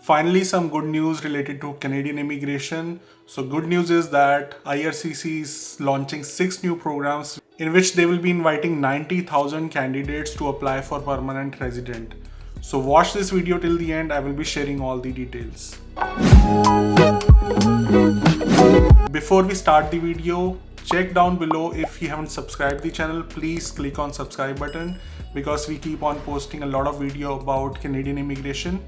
Finally, some good news related to Canadian immigration. So good news is that IRCC is launching 6 new programs in which they will be inviting 90,000 candidates to apply for permanent resident. So watch this video till the end. I will be sharing all the details. Before we start the video, check down below if you haven't subscribed the channel. Please click on subscribe button because we keep on posting a lot of video about Canadian immigration.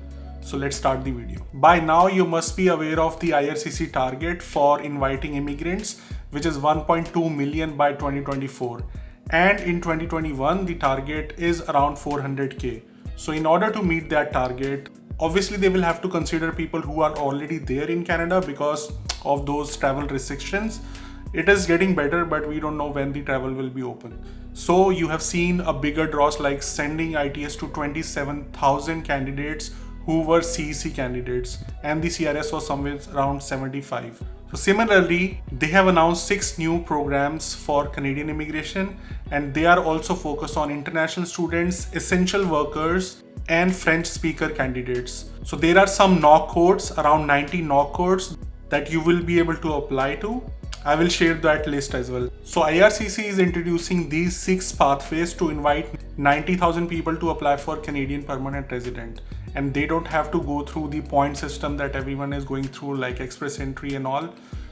So let's start the video. By now you must be aware of the IRCC target for inviting immigrants, which is 1.2 million by 2024. And in 2021 the target is around 400k. So in order to meet that target, obviously they will have to consider people who are already there in Canada because of those travel restrictions. It is getting better, but we don't know when the travel will be open. So you have seen a bigger draws like sending ITS to 27,000 candidates who were CEC candidates, and the CRS was somewhere around 75. So similarly, they have announced 6 new programs for Canadian immigration, and they are also focused on international students, essential workers, and French speaker candidates. So there are some knock codes, around 90 knock codes that you will be able to apply to. I will share that list as well. So IRCC is introducing these 6 pathways to invite 90,000 people to apply for Canadian permanent resident. And they don't have to go through the point system that everyone is going through, like express entry and all.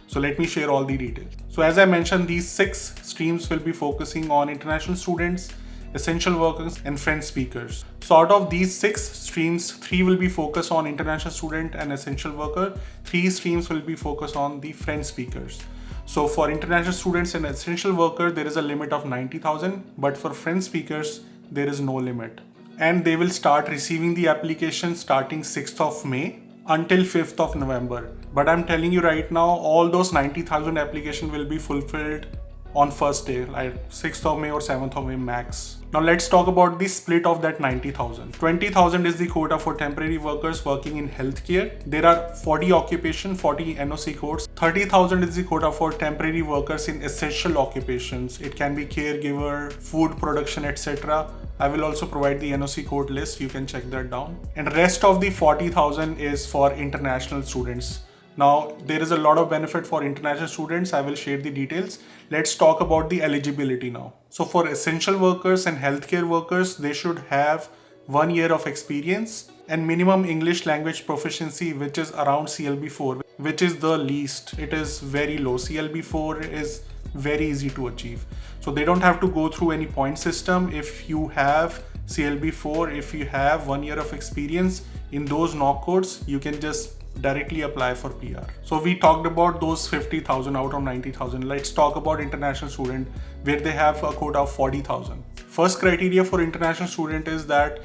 So let me share all the details. So as I mentioned, these 6 streams will be focusing on international students, essential workers, and French speakers. So out of these 6 streams, 3 will be focused on international student and essential worker. 3 streams will be focused on the French speakers. So for international students and essential worker, there is a limit of 90,000, but for French speakers, there is no limit. And they will start receiving the application starting 6th of May until 5th of November. But I'm telling you right now, all those 90,000 application will be fulfilled on first day, like 6th of May or 7th of May max. Now let's talk about the split of that 90,000. 20,000 is the quota for temporary workers working in healthcare. There are 40 occupation, 40 NOC codes. 30,000 is the quota for temporary workers in essential occupations. It can be caregiver, food production, etc. I will also provide the NOC code list. You can check that down. And rest of the 40,000 is for international students. Now, there is a lot of benefit for international students. I will share the details. Let's talk about the eligibility now. So for essential workers and healthcare workers, they should have 1 year of experience and minimum English language proficiency, which is around CLB4, which is the least. It is very low. CLB4 is very easy to achieve. So they don't have to go through any point system. If you have CLB4, if you have 1 year of experience in those knock codes, you can just directly apply for PR. So we talked about those 50,000 out of 90,000. Let's talk about international student where they have a quota of 40,000. First criteria for international student is that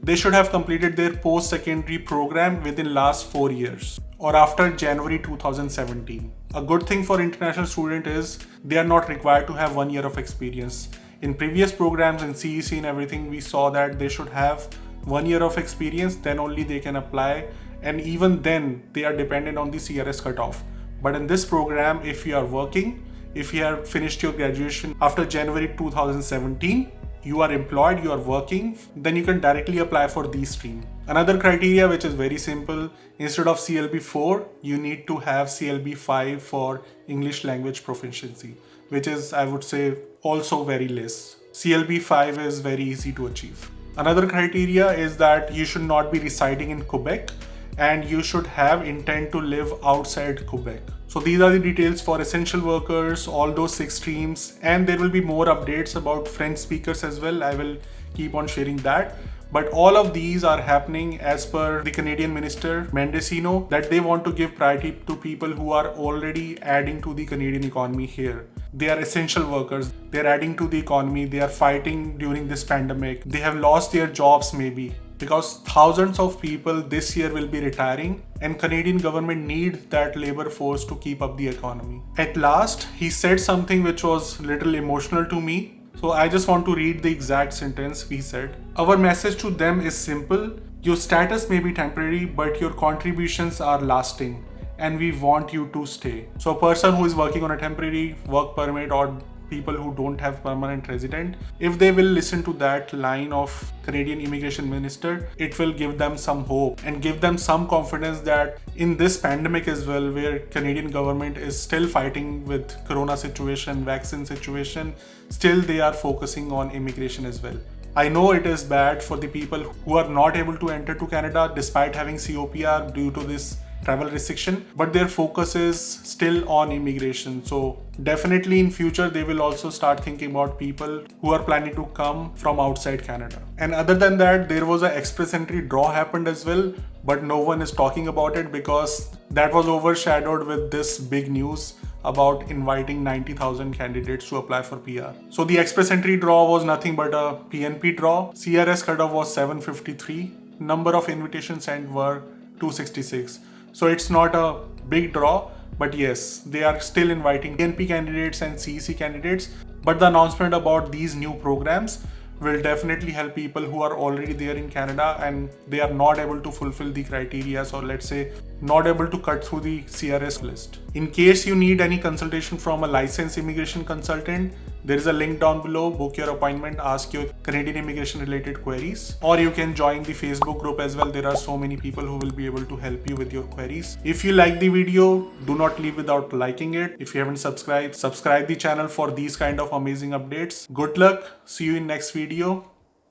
they should have completed their post-secondary program within last 4 years or after January 2017. A good thing for international student is they are not required to have 1 year of experience. In previous programs in CEC and everything, we saw that they should have 1 year of experience, then only they can apply. And even then they are dependent on the CRS cutoff. But in this program, if you are working, if you have finished your graduation after January 2017, you are employed, you are working, then you can directly apply for these streams. Another criteria which is very simple, instead of CLB4, you need to have CLB5 for English language proficiency, which is, I would say, also very less. CLB5 is very easy to achieve. Another criteria is that you should not be residing in Quebec and you should have intent to live outside Quebec. So these are the details for essential workers, all those 6 streams, and there will be more updates about French speakers as well. I will keep on sharing that. But all of these are happening as per the Canadian Minister Mendicino, that they want to give priority to people who are already adding to the Canadian economy here. They are essential workers. They're adding to the economy. They are fighting during this pandemic. They have lost their jobs maybe, because thousands of people this year will be retiring and Canadian government need that labor force to keep up the economy. At last, he said something which was a little emotional to me. So I just want to read the exact sentence he said. Our message to them is simple. Your status may be temporary, but your contributions are lasting and we want you to stay. So a person who is working on a temporary work permit or people who don't have permanent resident. If they will listen to that line of Canadian Immigration Minister, it will give them some hope and give them some confidence that in this pandemic as well, where Canadian government is still fighting with corona situation, vaccine situation, still they are focusing on immigration as well. I know it is bad for the people who are not able to enter to Canada despite having COPR due to this travel restriction, but their focus is still on immigration. So definitely in future they will also start thinking about people who are planning to come from outside Canada. And other than that, there was an express entry draw happened as well, but no one is talking about it because that was overshadowed with this big news about inviting 90,000 candidates to apply for PR. So the express entry draw was nothing but a PNP draw. CRS cutoff was 753. Number of invitations sent were 266. So it's not a big draw, but yes, they are still inviting PNP candidates and CEC candidates. But the announcement about these new programs will definitely help people who are already there in Canada and they are not able to fulfill the criteria, or let's say not able to cut through the CRS list. In case you need any consultation from a licensed immigration consultant, there is a link down below. Book your appointment, ask your Canadian immigration related queries, or you can join the Facebook group as well. There are so many people who will be able to help you with your queries. If you like the video, do not leave without liking it. If you haven't subscribed, subscribe the channel for these kind of amazing updates. Good luck. See you in next video.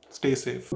Stay safe.